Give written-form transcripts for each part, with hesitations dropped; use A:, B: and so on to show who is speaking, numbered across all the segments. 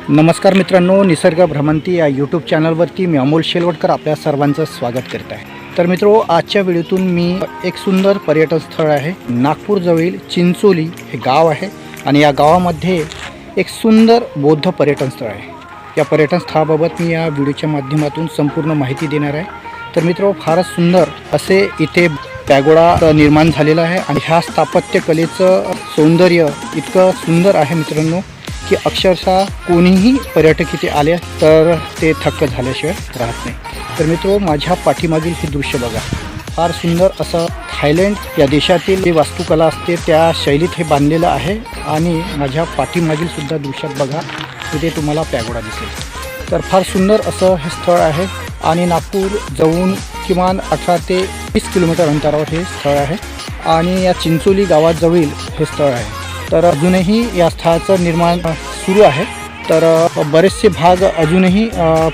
A: नमस्कार मित्रांनो, निसर्ग भ्रमंती या यूट्यूब चॅनलवरती मी अमोल शेलवटकर आपल्या सर्वांचं स्वागत करत आहे। तर मित्रो, आजच्या व्हिडिओतून मी एक सुंदर पर्यटन स्थळ आहे, नागपूरजवळील चिंचोली हे गाव आहे आणि या गावामध्ये एक सुंदर बौद्ध पर्यटन स्थळ आहे। या पर्यटन स्थळाबाबत मी या व्हिडिओच्या माध्यमातून संपूर्ण माहिती देणार आहे। तर मित्रो, फारच सुंदर असे इथे पॅगोडा निर्माण झालेला आहे आणि ह्या स्थापत्य कलेचं सौंदर्य इतकं सुंदर आहे मित्रांनो की अक्षरशः कोणीही पर्यटक इथे आले तर ते थक्क झाल्याशिवाय राहत नाही। तर मित्रो, माझ्या पाठीमागील हे दृश्य बघा, फार सुंदर असं थायलंड या देशातील जी वास्तुकला असते त्या शैलीत हे बांधलेलं आहे आणि माझ्या पाठीमागील सुद्धा दृश्यात बघा, तिथे तुम्हाला पॅगोडा दिसेल। तर फार सुंदर असं हे स्थळ आहे आणि नागपूर जवळून किमान 18 ते 20 किलोमीटर अंतरावर हे स्थळ आहे आणि या चिंचोली गावाजवळील हे स्थळ आहे। तर अजूनही या स्थळाचं निर्माण सुरू आहे। तर बरेचसे भाग अजूनही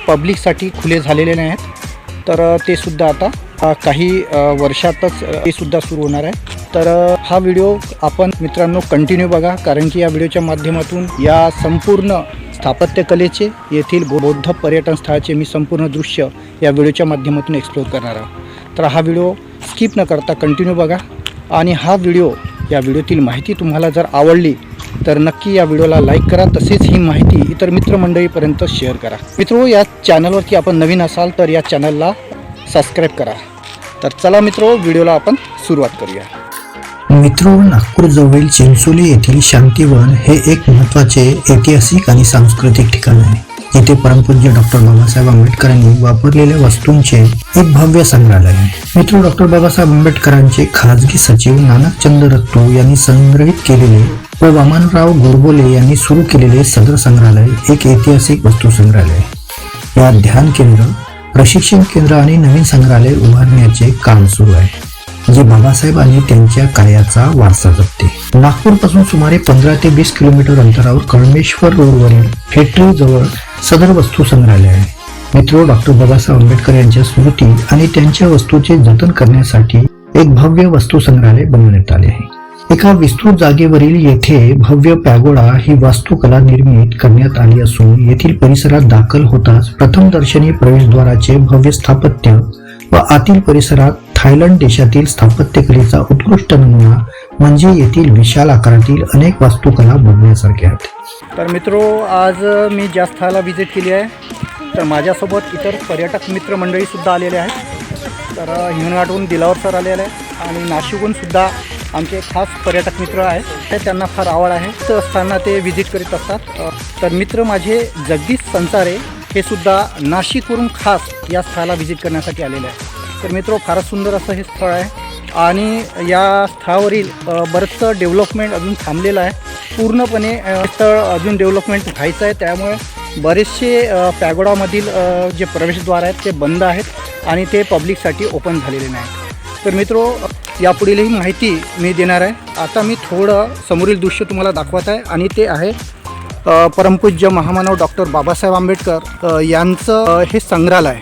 A: पब्लिकसाठी खुले झालेले नाही आहेत। तर ते सुद्धा आता काही वर्षातच ते सुद्धा सुरू होणार आहे। तर हा व्हिडिओ आपण मित्रांनो कंटिन्यू बघा, कारण की या व्हिडिओच्या माध्यमातून या संपूर्ण स्थापत्यकलेचे येथील बौद्ध पर्यटन स्थळाचे मी संपूर्ण दृश्य या व्हिडिओच्या माध्यमातून एक्सप्लोर करणार आहे। तर हा व्हिडिओ स्किप न करता कंटिन्यू बघा आणि या व्हिडिओतील माहिती तुम्हाला जर आवडली तर नक्की या व्हिडिओला लाईक करा, तसेच ही माहिती इतर मित्रमंडळीपर्यंत शेअर करा। मित्रो, या चॅनलवरती आपण नवीन असाल तर या चॅनलला सबस्क्राईब करा। तर चला मित्रो, व्हिडिओला आपण सुरुवात करूया।
B: मित्रो, नागपूरजवळील चिंचोली येथील शांतीवन हे एक महत्त्वाचे ऐतिहासिक आणि सांस्कृतिक ठिकाण आहे। येथे परमपूज्य डॉक्टर बाबासाहेब आंबेडकरांनी वापरलेल्या वस्तूंचे एक भव्य संग्रहालय आहे। मित्रो, डॉक्टर बाबासाहेब आंबेडकरांचे खाजगी सचिव नानकचंद रत्तू यांनी संग्रहित केलेले व वामनराव गोडबोले यांनी सुरू केलेले सदर संग्रहालय एक ऐतिहासिक वस्तू संग्रहालय आहे। या ध्यान केंद्र, प्रशिक्षण केंद्र आणि नवीन संग्रहालय उभारण्याचे काम सुरू आहे, जे बाबासाहेब आणि त्यांच्या कार्याचा वारसा जपते। नागपूरपासून सुमारे 15 ते 20 किलोमीटर अंतरावर कळमेश्वर रोडवरील फेक्टरी जवळ सदर वस्तू संग्रहालय आहे। मित्रो, डॉक्टर बाबासाहेब आंबेडकर यांच्या स्मृती आणि त्यांच्या वस्तूंचे जतन करण्यासाठी एक भव्य वस्तू संग्रहालय बनवण्यात आले आहे। एका विस्तृत जागेवरील येथे भव्य पॅगोडा ही वास्तुकला निर्मित करण्यात आली असून येथील परिसरात दाखल होताच प्रथम दर्शनी प्रवेशद्वाराचे भव्य स्थापत्य व आतील परिसरात थायलंड देशातील स्थापत्यकलेचा उत्कृष्ट नमुना म्हणजे येथील विशाल आकारातील अनेक वास्तुकला बघण्यासारख्या आहेत।
A: तर मित्रो, आज मी ज्या स्थळाला व्हिजिट केली आहे तर माझ्यासोबत इतर पर्यटक मित्रमंडळी सुद्धा आलेले आहेत। तर हिंगणघाटहून दिलावर सर आलेले आहेत आणि नाशिकहून सुद्धा आमचे खास पर्यटक मित्र आहेत, ते त्यांना फार आवड आहे तर असताना ते व्हिजिट करीत असतात। तर मित्र माझे जगदीश संसारे हे सुद्धा नाशिकवरून खास या स्थळाला व्हिजिट करण्यासाठी आलेले आहेत। तर मित्रो, फारच सुंदर असं हे स्थळ आहे आणि या स्थळावरील बरंचसं डेव्हलपमेंट अजून थांबलेलं आहे। पूर्णपणे स्थळ अजून डेव्हलपमेंट व्हायचं आहे, त्यामुळे बरेचसे पॅगोडामधील जे प्रवेशद्वार आहेत ते बंद आहेत आणि ते पब्लिकसाठी ओपन झालेले नाहीत। तर मित्रो, यापुढीलही माहिती मी देणार आहे। आता मी थोडं समोरील दृश्य तुम्हाला दाखवत आहे आणि ते आहे परमपूज्य महामानव डॉक्टर बाबासाहेब आंबेडकर यांचं हे संग्रहालय,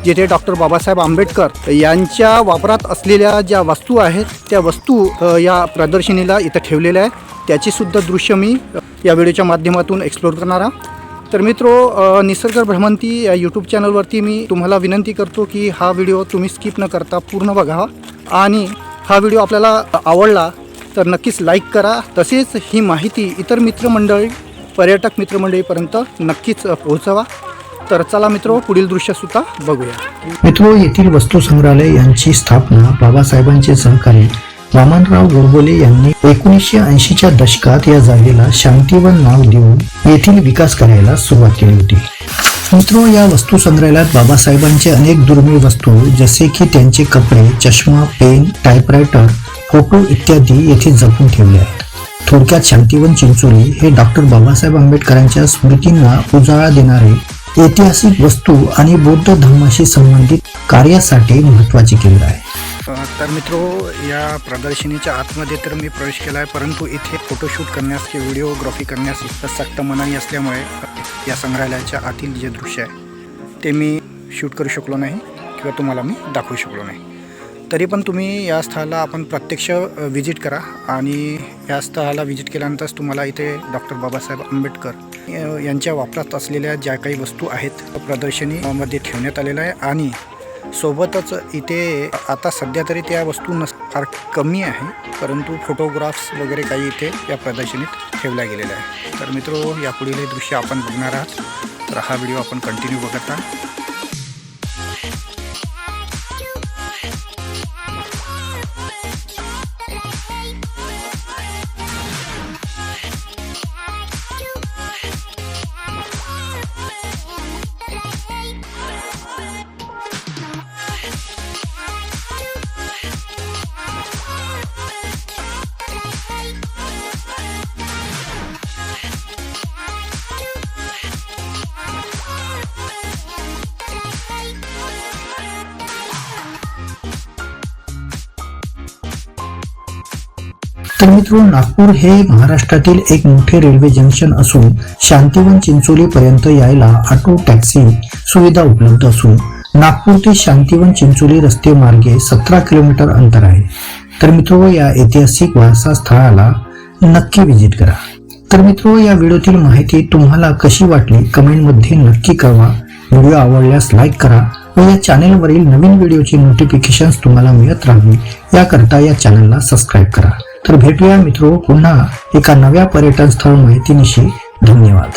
A: जिथे डॉक्टर बाबासाहेब आंबेडकर यांच्या वापरात असलेल्या ज्या वस्तू आहेत त्या वस्तू या प्रदर्शनीला इथं ठेवलेल्या आहेत। त्याची सुद्धा दृश्य मी या व्हिडिओच्या माध्यमातून एक्सप्लोर करणार आहे। तर मित्रो, निसर्ग भ्रमंती या यूट्यूब चॅनलवरती मी तुम्हाला विनंती करतो की हा व्हिडिओ तुम्ही स्किप न करता पूर्ण बघावा आणि हा व्हिडिओ आपल्याला आवडला तर नक्कीच लाईक करा, तसेच ही माहिती इतर मित्रमंडळी पर्यटक मित्रमंडळीपर्यंत नक्कीच पोहोचवा। तर चला मित्रो, पुढील दृश्य सुद्धा बघूया।
B: मित्रो, येथील वस्तू संग्रहालय यांची स्थापना बाबासाहेबांचे सहकारी वामनराव गोडबोले यांनी 1980च्या दशकात या जागेला शांतीवन नाव देऊन येथील विकास करायला सुरुवात केली होती। मित्रो, या वस्तू संग्रहालयात बाबासाहेबांचे अनेक दुर्मिळ वस्तू जसे की त्यांचे कपडे, चष्मा, पेन, टायपरायटर, फोटो इत्यादी येथे जपून ठेवले आहेत। थोडक्यात शांतीवन चिंचोली हे डॉक्टर बाबासाहेब आंबेडकरांच्या स्मृतींना उजाळा देणारे ऐतिहासिक वस्तू आणि बौद्ध धर्माशी संबंधित कार्यासाठी महत्त्वाचे केंद्र आहे।
A: तर मित्रो, या प्रदर्शनीच्या आतमध्ये तर मी प्रवेश केला आहे, परंतु इथे फोटोशूट करण्यास किंवा व्हिडिओग्राफी करण्यास सक्त मनाई असल्यामुळे या संग्रहालयाच्या आतील जे दृश्य आहे ते मी शूट करू शकलो नाही किंवा तुम्हाला मी दाखवू शकलो नाही। तरी पण तुम्ही या स्थळाला आपण प्रत्यक्ष विजिट करा आणि या स्थळाला विजिट केल्यानंतरच तुम्हाला इथे डॉक्टर बाबासाहेब आंबेडकर यांच्या वापरात असलेल्या ज्या काही वस्तू आहेत प्रदर्शनीमध्ये ठेवण्यात आलेल्या आहे आणि सोबतच इथे आता सध्या तरी त्या वस्तू फार कमी आहे, परंतु फोटोग्राफ्स वगैरे काही इथे या प्रदर्शनीत ठेवल्या गेलेल्या आहे. तर मित्रो, यापुढील हे दृश्य आपण बघणार आहात, तर हा व्हिडिओ आपण कंटिन्यू बघत राहा.
B: तर मित्रो, नागपूर हे महाराष्ट्रातील एक मोठे रेल्वे जंक्शन असून शांतीवन चिंचोली पर्यंत यायला ऑटो टॅक्सी सुविधा उपलब्ध असून नागपूर ते शांतीवन चिंचोली रस्ते मार्गे 17 किलोमीटर अंतर आहे. तर मित्रो, या ऐतिहासिक वारसा स्थळाला नक्की विजिट करा. तर मित्रो, या व्हिडिओतील माहिती तुम्हाला कशी वाटली कमेंटमध्ये नक्की कळवा. व्हिडिओ आवडल्यास लाईक करा व या चॅनेलवरील नवीन व्हिडिओची नोटिफिकेशन्स तुम्हाला मिळत राहावी याकरता या चॅनलला सबस्क्राईब करा. तर भेटूया मित्रो पुन्हा एका नव्या पर्यटन स्थळ माहितीनिशी. धन्यवाद.